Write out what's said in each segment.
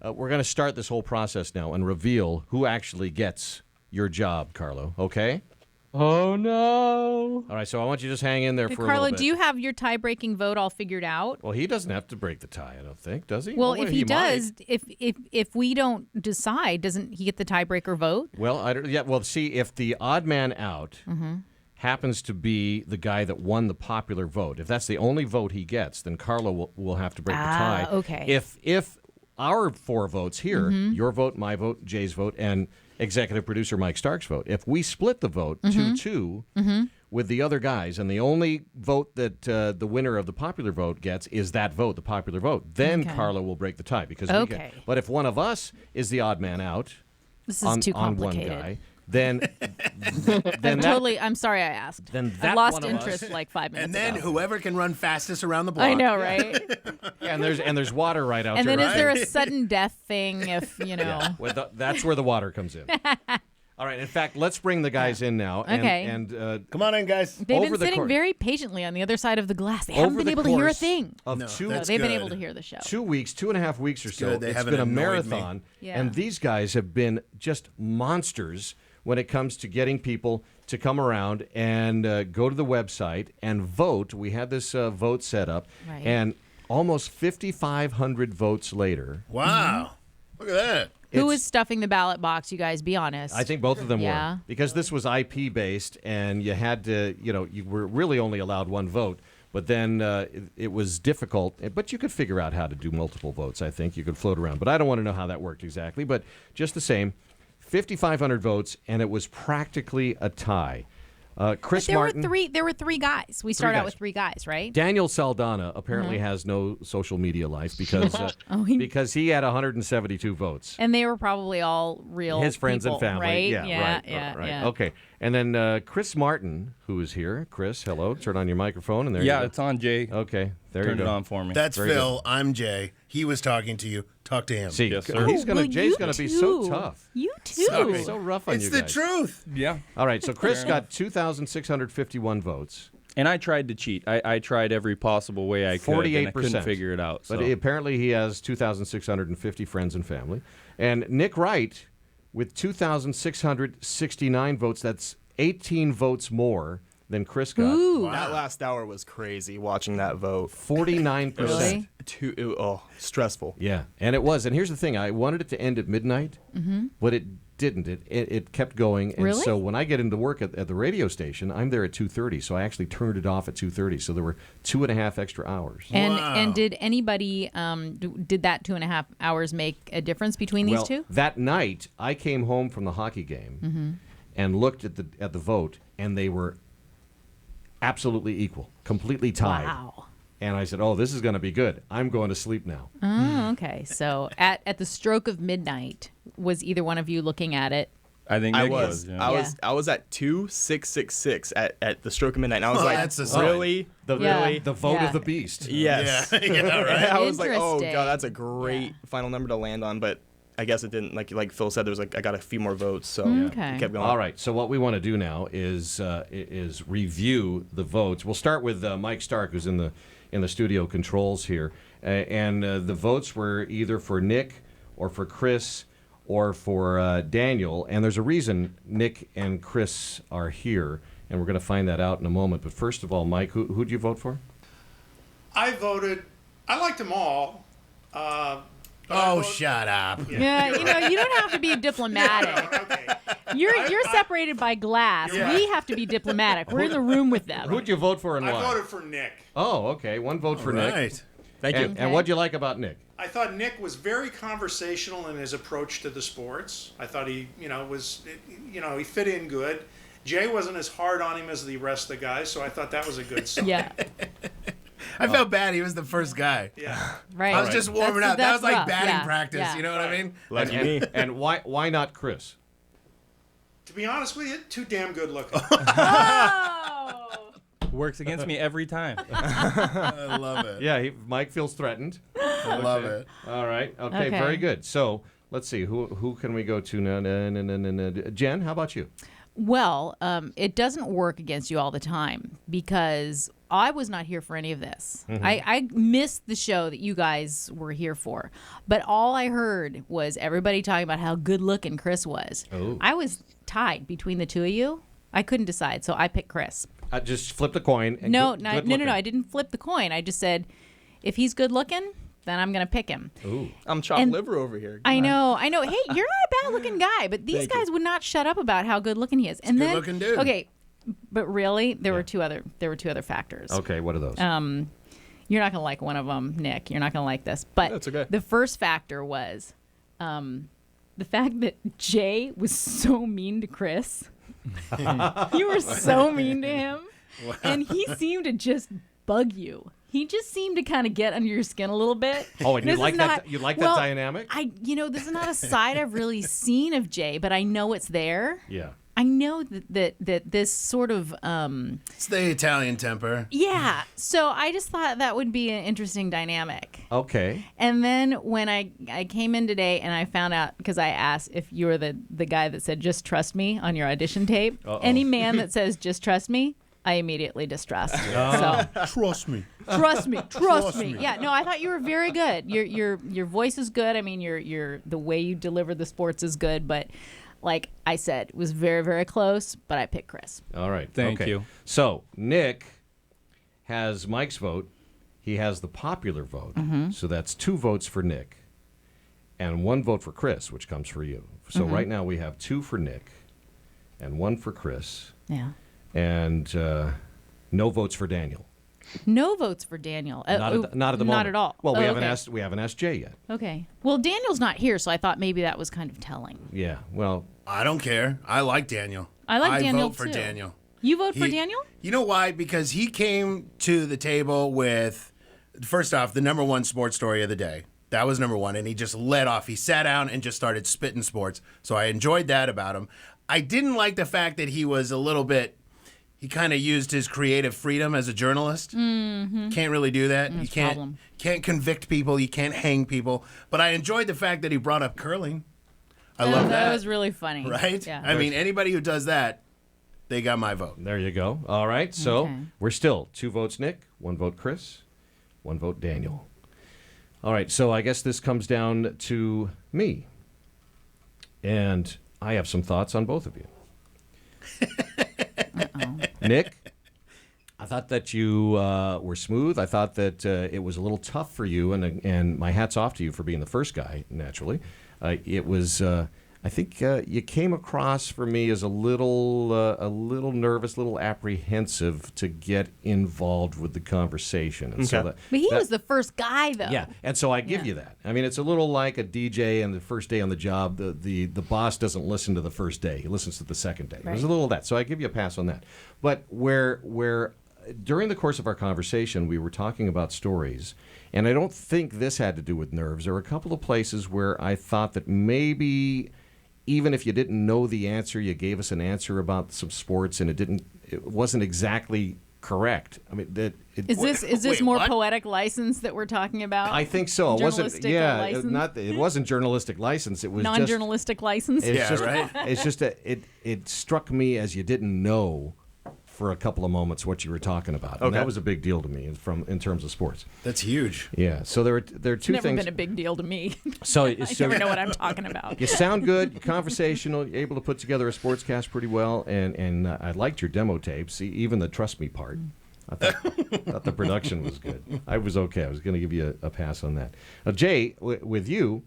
we're going to start this whole process now and reveal who actually gets your job, Karlo. Okay? Oh, no. All right, so I want you to just hang in there for a Karlo, little bit. do you have your tie-breaking vote all figured out? Well, he doesn't have to break the tie, I don't think, does he? Well, if he does, might. if we don't decide, doesn't he get the tiebreaker vote? Well, well, see, if the odd man out happens to be the guy that won the popular vote, if that's the only vote he gets, then Karlo will have to break the tie. Okay. If our 4 votes here, your vote, my vote, Jay's vote, and executive producer Mike Stark's vote, if we split the vote 2-2 with the other guys, and the only vote that the winner of the popular vote gets is that vote, the popular vote, then Karlo will break the tie. Because but if one of us is the odd man out This is too on one complicated. guy, then I'm sorry I asked. Then I that lost one of interest us- like 5 minutes And then ago. whoever can run fastest around the block. I know, right? Yeah, and there's water right out And there. then right? is there a sudden death thing if, Yeah, that's where the water comes in. All right. In fact, let's bring the guys in now. Okay. And Come on in, guys. They've over been the sitting course- very patiently on the other side of the glass. They haven't over been the able to hear a course thing. of No, two, that's They've been good. able to hear the show. 2 weeks, 2.5 weeks or so. good. They It's haven't been a annoyed me. marathon, Yeah. and these guys have been just monsters when it comes to getting people to come around and go to the website and vote. We had this vote set up, Right. and almost 5,500 votes later. Wow. Look at that. Who it's- is stuffing the ballot box? You guys, be honest. I think both of them Yeah. were, because this was IP based, and you had to, you were really only allowed one vote. But then it was difficult, but you could figure out how to do multiple votes. I think you could float around, but I don't want to know how that worked exactly. But just the same, 5,500 votes, and it was practically a tie. Chris There Martin. There were 3 guys. We started out guys. with 3 guys, right? Daniel Saldana apparently has no social media life because because he had 172 votes. And they were probably all real His friends people, and family. right? Yeah, right. Yeah. Okay. And then Chris Martin, who is here. Chris, hello. Turn on your microphone, and there you go. Yeah, it's on, Jay. Okay, there Turn you it go. on for me. That's Very Phil. I'm Jay. He was talking to you. Talk to him. See, Yes, sir. he's gonna. Well, Jay's you gonna be so too. tough. You too. Sorry. So rough on It's you the guys. truth. Yeah. All right, so Chris got 2,651 votes, And I tried to cheat. I tried every possible way I could. 48%. And I couldn't figure it out. So. but apparently he has 2,650 friends and family. And Nick Wright with 2,669 votes. That's 18 votes more than Chris got. Ooh. That last hour was crazy watching that vote. 49%. Really? Stressful. Yeah, and it was. And here's the thing: I wanted it to end at midnight, but it didn't. It kept going. And Really? so when I get into work at the radio station, I'm there at 2:30. So I actually turned it off at 2:30. So there were 2.5 extra hours. And Wow. and did anybody did that 2.5 hours make a difference between these well, two? that night, I came home from the hockey game and looked at the vote, and they were absolutely equal, completely tied. Wow. And I said, "Oh, this is going to be good. I'm going to sleep now." Oh, okay. So at the stroke of midnight, was either one of you looking at it? I think I Nick was. yeah. I was at 2,666 at the stroke of midnight. And I was Oh, like, that's a sign. really? Yeah. The vote Yeah. of the beast. Yes. Yeah, right. I was like, oh Interesting. god, that's a great final number to land on. But I guess it didn't. Like Phil said, there was I got a few more votes, so Okay. it kept going. All right. So what we want to do now is review the votes. We'll start with Mike Stark, who's in the studio controls here, and the votes were either for Nick or for Chris or for Daniel. And there's a reason Nick and Chris are here, and we're going to find that out in a moment. But first of all, Mike, who'd you vote for? I liked them all. Oh, shut up. Yeah, you don't have to be diplomatic. Okay. You're separated by glass. Yeah. We have to be diplomatic. We're in the room with them. Who'd you vote for and I why? voted for Nick. Oh, okay. One vote for Nick. Right. Thank you. And what'd you like about Nick? I thought Nick was very conversational in his approach to the sports. I thought he, he fit in good. Jay wasn't as hard on him as the rest of the guys, so I thought that was a good sign. Yeah, I felt bad. He was the first guy. Yeah. right. I was just warming That's- up. That was like rough. batting Yeah, practice. yeah. You know what I mean? Lucky me. And why not Chris? To be honest with you, too damn good looking. Oh! Works against me every time. I love it. Yeah, Mike feels threatened. I love it. All right. Okay, Okay. very good. So let's see. Who can we go to now? Jen, how about you? Well, it doesn't work against you all the time because I was not here for any of this. I missed the show that you guys were here for. But all I heard was everybody talking about how good looking Chris was. Oh. I was tied between the two of you. I couldn't decide, so I picked Chris. I just flipped a coin. And No, good no, looking. I didn't flip the coin. I just said, if he's good looking, then I'm going to pick him. Ooh. I'm chopped And liver over here. I know. Hey, you're not a bad looking guy, but these Thank you. guys would not shut up about how good looking he is. And then, good-looking dude. okay, but really, there were two other factors. Okay, what are those? You're not gonna like one of them, Nick. You're not gonna like this, but That's okay. the first factor was the fact that Jay was so mean to Chris. You were so mean to him, and he seemed to just bug you. He just seemed to kind of get under your skin a little bit. Oh, and you This like is that? not- You like well, that dynamic? this is not a side I've really seen of Jay, but I know it's there. Yeah. I know that this sort of It's the Italian temper. yeah. So I just thought that would be an interesting dynamic. Okay. And then when I came in today and I found out, because I asked if you were the guy that said just trust me on your audition tape. Uh-oh. Any man that says just trust me, I immediately distrust. So Trust me. trust me. Trust me. Yeah, no, I thought you were very good. Your voice is good. I mean, your the way you deliver the sports is good, but like I said, it was very, very close, but I picked Chris. All right. Thank okay. you. So Nick has Mike's vote. He has the popular vote. So that's 2 votes for Nick and 1 vote for Chris, which comes for you. So right now we have 2 for Nick and 1 for Chris Yeah. and no votes for Daniel. No votes for Daniel. Not at the moment. Not at all. Well, we Oh, haven't okay. asked Jay yet. Okay. Well, Daniel's not here, so I thought maybe that was kind of telling. Yeah. Well, I don't care. I like Daniel. I like Daniel, vote for too. Daniel. You vote for He- Daniel? You know why? Because he came to the table with, first off, the number 1 sports story of the day. That was number 1, and he just let off. He sat down and just started spitting sports. So I enjoyed that about him. I didn't like the fact that he was a little bit. He kind of used his creative freedom as a journalist. Can't really do that. You problem. can't convict people. You can't hang people. But I enjoyed the fact that he brought up curling. I love that. That was really funny. Right? Yeah. I mean, anybody who does that, they got my vote. there you go. All right. So Okay. we're still 2 votes Nick, 1 vote Chris, 1 vote Daniel. All right. So I guess this comes down to me. And I have some thoughts on both of you. Nick, I thought that you were smooth. I thought that it was a little tough for you, and my hat's off to you for being the first guy, naturally. It was, I think you came across for me as a little nervous, a little apprehensive to get involved with the conversation. And so Okay. But he was the first guy, though. yeah, and so I give Yeah. you that. I mean, it's a little like a DJ and the first day on the job. The boss doesn't listen to the first day; he listens to the second day. There's a Right. little of that. So I give you a pass on that. But where during the course of our conversation, we were talking about stories, and I don't think this had to do with nerves. There were a couple of places where I thought that maybe, even if you didn't know the answer, you gave us an answer about some sports, and it wasn't exactly correct. I mean, Is this Wait, more what? poetic license that we're talking about? I think so. It wasn't. Journalistic Yeah, license? it wasn't journalistic license. It was just. Non-journalistic license? It's Yeah, just, right? It's just it struck me as you didn't know for a couple of moments what you were talking about, and Okay. that was a big deal to me in terms of sports. That's huge. Yeah. So there are 2 Never things. been a big deal to me. So I never know what I'm talking about. you sound good, you're conversational, you're able to put together a sportscast pretty well, and I liked your demo tapes, even the trust me part. I thought the production was good. I was okay. I was going to give you a pass on that. Now, Jay, with you,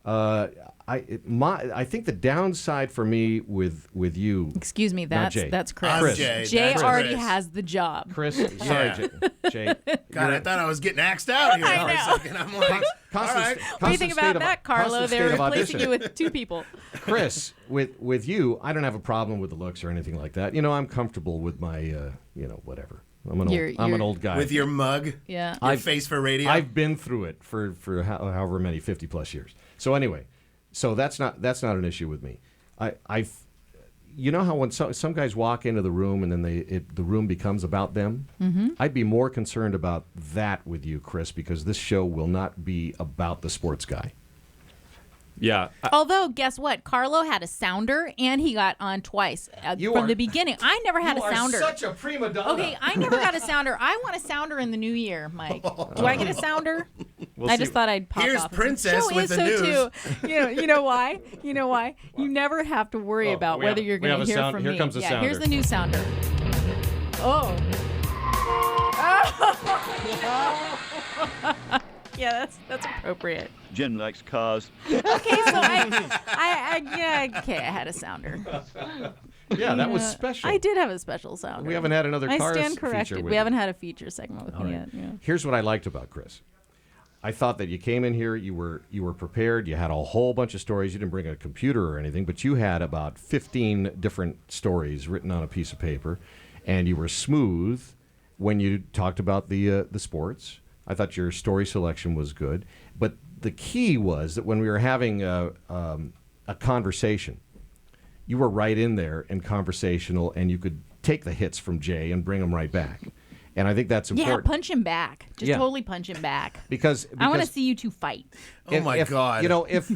I think the downside for me with you, Excuse me, Jay. that's Chris. I'm Chris. Jay. Jay That's already Chris. has the job. Chris. Sorry, Jay. God, I thought I was getting axed out here I for a know. second. I'm like, all right. What do you think about that, Karlo? They're replacing you with 2 people. Chris, with you, I don't have a problem with the looks or anything like that. You know, I'm comfortable with my, whatever. I'm an old guy. With your mug, Yeah. your face for radio. I've been through it for however many 50 plus years. So anyway, so that's not an issue with me. I've you know how when some guys walk into the room and then the room becomes about them? Mm-hmm. I'd be more concerned about that with you, Chris, because this show will not be about the sports guy. Yeah. Although, guess what? Carlo had a sounder, and he got on twice from the beginning. I never had a sounder. You are such a prima donna. Okay, I never got a sounder. I want a sounder in the new year, Mike. Do I get a sounder? I just thought I'd pop Here's off. Princess Joe with is the so news. Too. You know why? You know why? You never have to worry about we whether have- you're we going have to a hear sound- from here me. comes the Here's sounder. the new sounder. Oh. Yeah, that's appropriate. Jen likes cars. Okay, so I had a sounder. Yeah, that was special. I did have a special sounder. We haven't had another I cars stand feature corrected. with We you. haven't had a feature segment with All me right. yet. Yeah. Here's what I liked about Chris. I thought that you came in here, you were prepared, you had a whole bunch of stories. You didn't bring a computer or anything, but you had about 15 different stories written on a piece of paper, and you were smooth when you talked about the sports. I thought your story selection was good, but the key was that when we were having a conversation, you were right in there and conversational, and you could take the hits from Jay and bring them right back. And I think that's important. Yeah, punch him back. Just Yeah. totally punch him back. Because I want to see you two fight. Oh my God. You know, if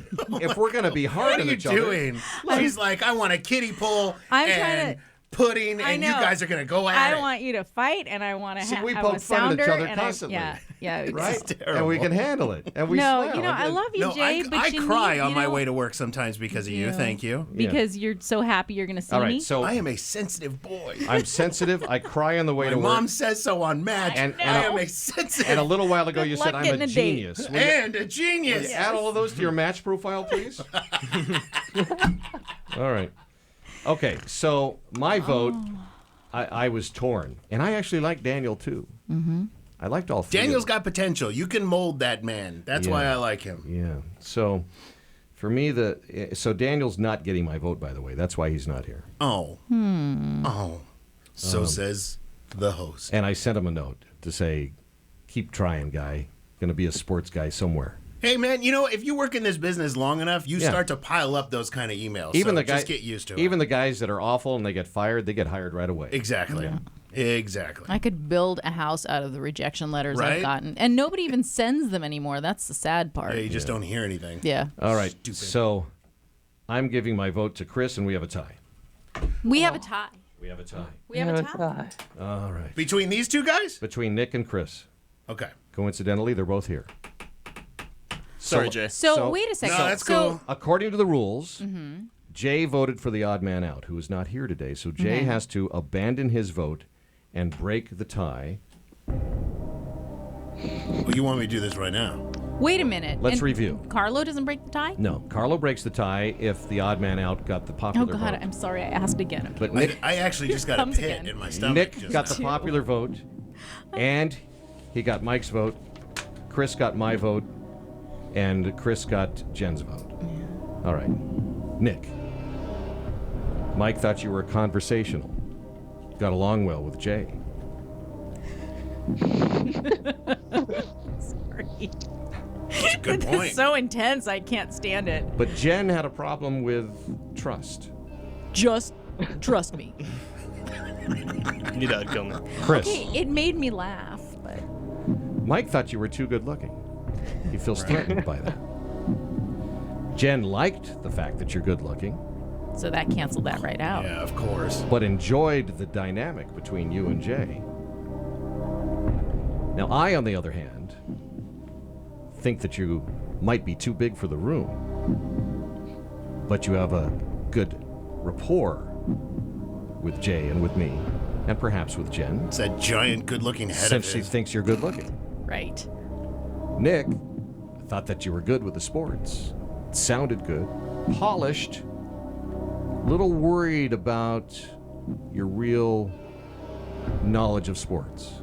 we're gonna be hard What are on you each other, doing? She's like, I want a kiddie pull I'm and trying to- pudding, I and you know. guys are going to go at I it. want you to fight, and I want to See, have we a poke fun at each sounder. other and constantly. Yeah. right? terrible. And we can handle it. And we No, smile. you know, I love you, No, Jay, but I you cry need, on you my know, way to work sometimes because of you. Yeah. Thank you. because you're so happy you're going to see All me. right, so I am a sensitive boy. I'm sensitive. I cry on the way My to mom work. says so on Match. And- I and am a- a sensitive And a little while ago, Good you luck said I'm getting a a date. genius. Will you- and a will genius. you add all of those to your match profile, please? All right. Okay, so my vote, I was torn, and I actually like Daniel too. Mm-hmm. I liked all three. Daniel's of them. got potential. You can mold that man. That's why Yeah. I like him. Yeah. So, for me, so Daniel's not getting my vote. By the way, that's why he's not here. Oh. Oh. So says the host. And I sent him a note to say, "Keep trying, guy. Going to be a sports guy somewhere." Hey, man, you know, if you work in this business long enough, you Yeah. start to pile up those kind of emails. Even so the guys just get used to it. Even the guys that are awful and they get fired, they get hired right away. Exactly. Exactly. I could build a house out of the rejection letters Right? I've gotten. And nobody even sends them anymore. That's the sad part. Yeah, you just don't hear anything. Yeah. All right. Stupid. So, I'm giving my vote to Chris, and we have a tie. We have a tie. We have a tie. We have a tie. All right. Between these two guys? Between Nick and Chris. Okay. Coincidentally, they're both here. Sorry, Jay. So, wait a second. No, that's so, cool. According to the rules, Jay voted for the odd man out, who is not here today. So Jay has to abandon his vote and break the tie. Well, you want me to do this right now? Wait a minute. Let's And review. Carlo doesn't break the tie? No, Carlo breaks the tie if the odd man out got the Oh, popular God. vote. I'm sorry. I asked again. But Nick, I actually just got a Comes pit again. in my stomach. Nick just got now. the popular vote, and he got Mike's vote. Chris got my vote, and Chris got Jen's vote. All right. Nick. Mike thought you were conversational. Got along well with Jay. Sorry. That's a good This point. is so intense. I can't stand it. But Jen had a problem with trust. Just trust me. You need to kill me. Chris. Okay, it made me laugh, but Mike thought you were too good looking. He feels threatened by that. Jen liked the fact that you're good looking, so that canceled that right out. Yeah, of course. but enjoyed the dynamic between you and Jay. Now, I, on the other hand, think that you might be too big for the room, but you have a good rapport with Jay and with me, and perhaps with Jen, It's that giant, good-looking head since of she his. thinks you're good looking. Right. Nick thought that you were good with the sports. It sounded good, polished, little worried about your real knowledge of sports.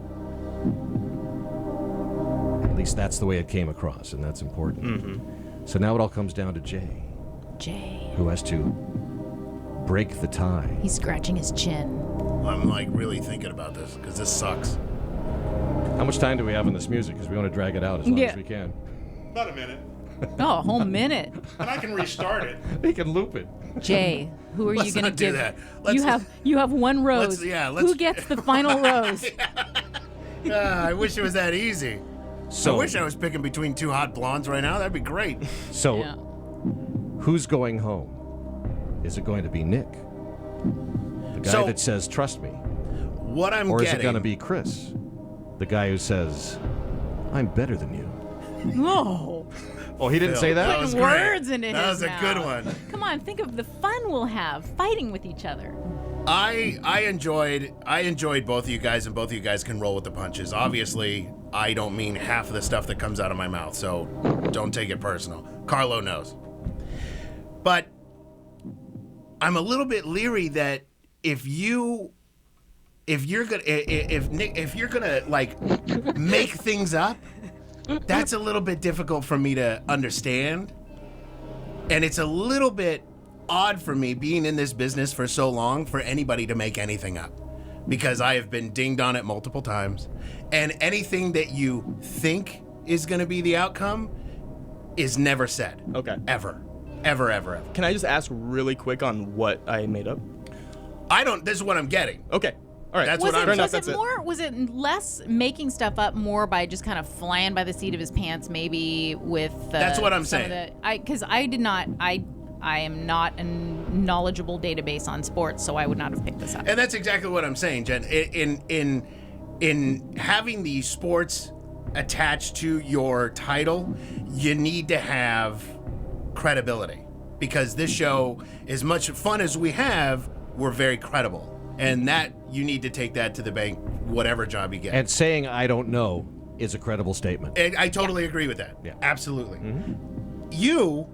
At least that's the way it came across, and that's important. So now it all comes down to Jay, Jay. who has to break the tie. He's scratching his chin. I'm like really thinking about this because this sucks. How much time do we have in this music? Because we want to drag it out as long Yeah. as we can. About a minute. Oh, a whole minute. And I can restart it. We can loop it. Jay, who are you Let's going to not do give? that. You have one rose. let's- Who gets the final rose? I wish it was that easy. So, I wish I was picking between two hot blondes right now. That'd be great. so Yeah. Who's going home? Is it going to be Nick, the guy So- that says, trust me? What I'm Or is getting. it going to be Chris, the guy who says, I'm better than you? No. Oh, he didn't say that? That was Putting great. words into That his was a good mouth. one. Come on, think of the fun we'll have fighting with each other. I enjoyed both of you guys, and both of you guys can roll with the punches. Obviously, I don't mean half of the stuff that comes out of my mouth, so don't take it personal. Karlo knows. But I'm a little bit leery that if you're gonna like make things up, that's a little bit difficult for me to understand. And it's a little bit odd for me being in this business for so long for anybody to make anything up, because I have been dinged on it multiple times, and anything that you think is going to be the outcome is never said. Okay. Ever. Can I just ask really quick on what I made up? This is what I'm getting. Okay. All right. That's Was what I'm- it, Fair enough, was that's it it. more? Was it less making stuff up more by just kind of flying by the seat of his pants, maybe with? That's what I'm some of saying. Because I did not. I am not a knowledgeable database on sports, so I would not have picked this up. And that's exactly what I'm saying, Jen. In having the sports attached to your title, you need to have credibility, because this show, as much fun as we have, we're very credible, and that you need to take that to the bank, whatever job you get. And saying I don't know is a credible statement. And I totally agree with that. Yeah. Absolutely. You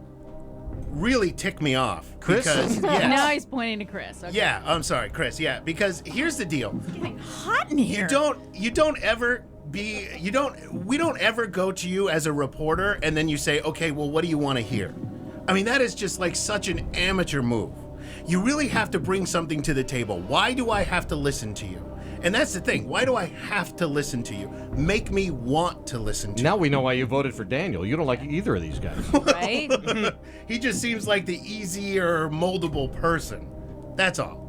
really tick me off, Chris? because Now yes. he's pointing to Chris. Okay. Yeah, I'm sorry, Chris. Yeah, because here's the deal. Getting hot in here. We don't ever go to you as a reporter and then you say, okay, well, what do you want to hear? I mean, that is just like such an amateur move. You really have to bring something to the table. Why do I have to listen to you? And that's the thing. Why do I have to listen to you? Make me want to listen to Now we know why you voted for Daniel. You don't like either of these guys. Right? you. He just seems like the easier, moldable person. That's all.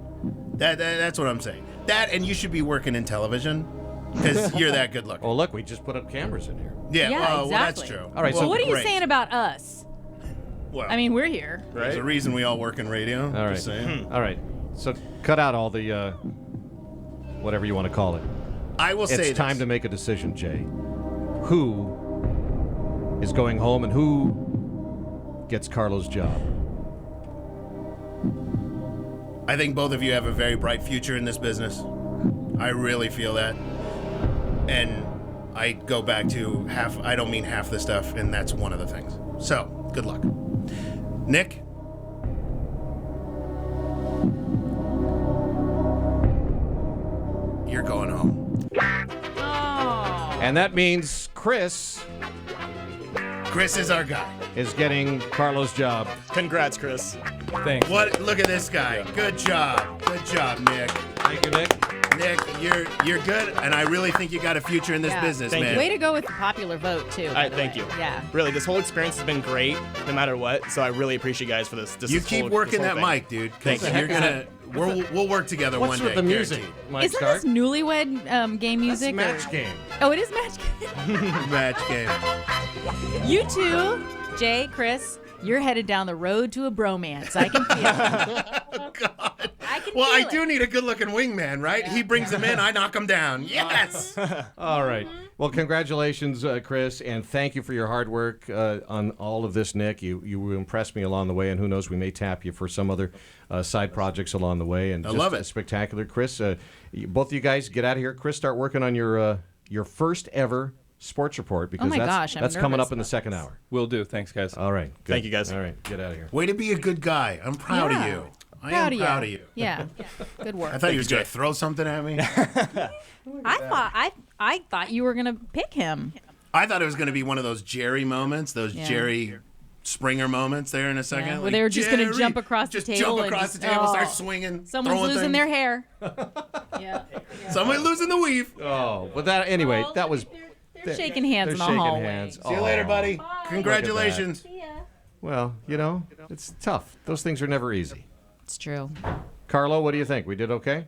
That's what I'm saying. That, and you should be working in television, because you're that good looking. Oh, look, we just put up cameras in here. Yeah, Yeah, well, that's exactly. true. All right, So so what are you great. saying about us? Well, I mean, we're here. there's a reason we all work in radio. All right. Just saying. All right. So cut out all the whatever you want to call it. I will say It's time this. to make a decision, Jay. Who is going home and who gets Karlo's job? I think both of you have a very bright future in this business. I really feel that. And I go back to I don't mean half the stuff, and that's one of the things. So, good luck. Nick? You're going home. Oh. And that means Chris Chris is our guy. is getting Karlo's job. Congrats, Chris. Thanks. What? Look at this guy. Good job. Good job, Nick. Thank you, Nick. Nick, you're good, and I really think you got a future in this Yeah. business, Thank man. you. Way to go with the popular vote, too. All by right, the thank way. you. Yeah. Really, this whole experience has been great, no matter what. So I really appreciate you guys for this. You keep working that mic, dude, because Thank you. you're gonna. We'll work together What's one with day. the music, guaranteed. Mike Isn't Stark? this newlywed game That's music? match or- game. Oh, it is match game. Match game. You two, Jay, Chris, you're headed down the road to a bromance. I can feel it. Oh God. I can Well, feel I do it. need a good-looking wingman, right? He brings them in, I knock them down. Yes. All right. Well, congratulations, Chris, and thank you for your hard work on all of this, Nick. You impressed me along the way, and who knows, we may tap you for some other side projects along the way. And I just love it. Spectacular, Chris. Both of you guys get out of here. Chris, start working on your first ever sports report, because my gosh, I'm that's coming nervous up in the about second this. hour. Will do. Thanks, guys. All right. Good. Thank you, guys. All right. Get out of here. Way to be a good guy. I'm proud Yeah. of you. I am proud of you. Yeah. Good work. I thought you were going to throw something at me. I thought you were gonna pick him. I thought it was going to be one of those Jerry moments, those Yeah. Jerry Springer moments there in a second. Yeah, where like, they were just gonna Jerry, jump across the just table jump and across just- the table, start oh. swinging. Someone's throwing losing things. their hair. Yeah. Somebody losing the weave. Oh, but that anyway. Oh, That was. They're shaking hands They're in the shaking hallway. hands. See you later, Aw. buddy. Congratulations. Well, it's tough. Those things are never easy. It's true. Karlo, what do you think? We did okay?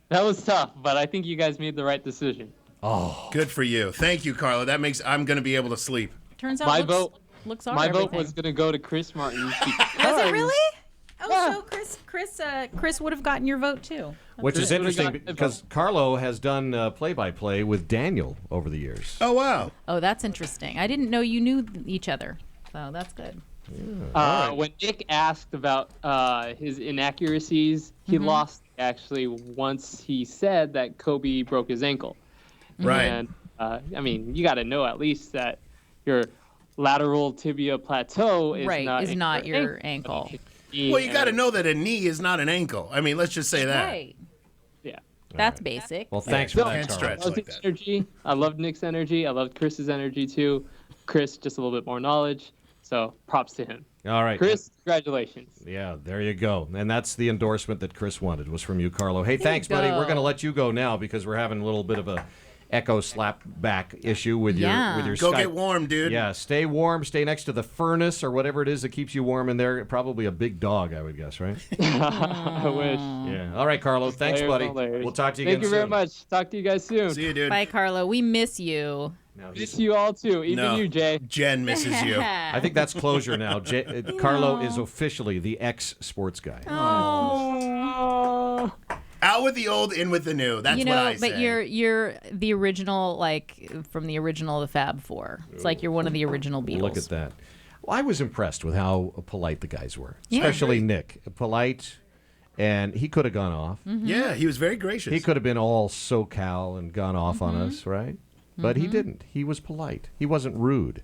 That was tough, but I think you guys made the right decision. Oh, Good for you. Thank you, Karlo. That makes I'm going to be able to sleep. Turns out My looks, vote look sorry. My vote everything. was gonna go to Chris Martin. Was it really? Oh, Yeah. so Chris would have gotten your vote too. Which is Would've interesting got- because Karlo has done play-by-play with Daniel over the years. Oh wow. Oh, that's interesting. I didn't know you knew each other, so that's good. When Nick asked about his inaccuracies, he lost actually once he said that Kobe broke his ankle. Right. And I mean, you got to know at least that your lateral tibia plateau is Right, not is not your ankle. Well, you got to know that a knee is not an ankle. I mean, let's just say that. Right. Yeah. That's basic. Well, thanks for Bill, that, Can't Karlo. stretch I loved like Nick's that. energy. I loved Nick's energy. I loved Chris's energy too. Chris, just a little bit more knowledge. So props to him. All right. Chris, congratulations. Yeah, there you go. And that's the endorsement that Chris wanted, was from you, Karlo. Hey, thanks, buddy. go. We're going to let you go now because we're having a little bit of a echo slap back issue with your Go Skype. get warm, dude. Yeah, stay warm. Stay next to the furnace or whatever it is that keeps you warm in there. Probably a big dog, I would guess, right? I wish. Yeah. All right, Karlo. Thanks, Hilarious, buddy. hilarious. We'll talk to you Thank again you soon. very much. Talk to you guys soon. See you, dude. Bye, Karlo. We miss you. Now Miss he's- you all too. Even No. you, Jay. Jen misses you. I think that's closure now. Karlo is officially the ex-sports guy. Oh. Out with the old, in with the new. That's You what know, I say. but you're the original, like from the original of the Fab Four. It's like you're one of the original Beatles. Look at that. Well, I was impressed with how polite the guys were, Yeah. especially Nick. Polite, and he could have gone off. Yeah, he was very gracious. He could have been all SoCal and gone off on Mm-hmm. us, right? But he didn't. He was polite. He wasn't rude.